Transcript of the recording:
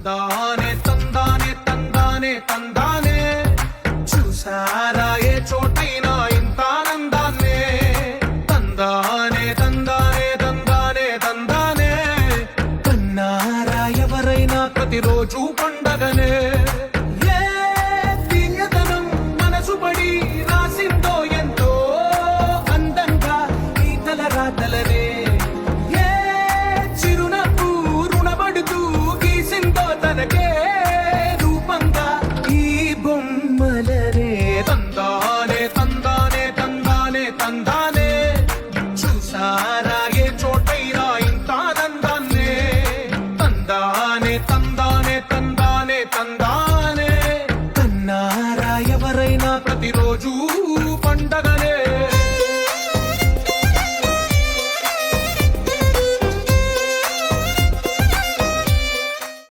తందానే తందానే తందానే తందానే చూసారా ఏ చోటైనా ఇంత ఆనందాన్నే తందానే తందానే తందానే తందానే కన్నారా ఎవరైనా ప్రతిరోజు పండగనే ఏ తీయదనం మనసు పడి రాసిందో ఎంతో అందంగా ఈ తల రాతలనే తందానే తందానే తందానే తందానే చూసారా ఏ చోటైనా ఇంత ఆనందాన్నే తందానే తందానే తందానే